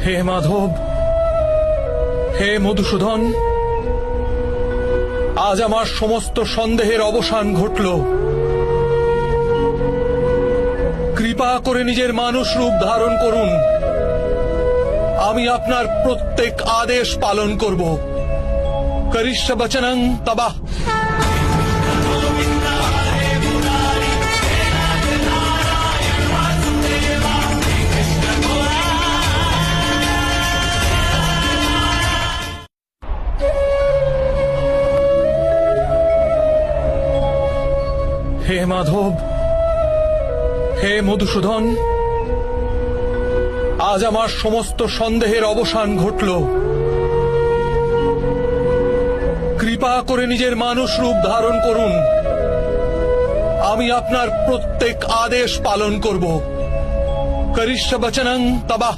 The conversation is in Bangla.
হে মাধব, হে মধুসূদন, আজ আমার সমস্ত সন্দেহের অবসান ঘটল। কৃপা করে নিজের মানুষ রূপ ধারণ করুন। আমি আপনার প্রত্যেক আদেশ পালন করব। করিষ্য বচনং তবাহ। হে মাধব, হে মধুসূদন, আজ আমার সমস্ত সন্দেহের অবসান ঘটল। কৃপা করে নিজের মানুষ রূপ ধারণ করুন। আমি আপনার প্রত্যেক আদেশ পালন করব। করিষ্য বচনং তবাহ।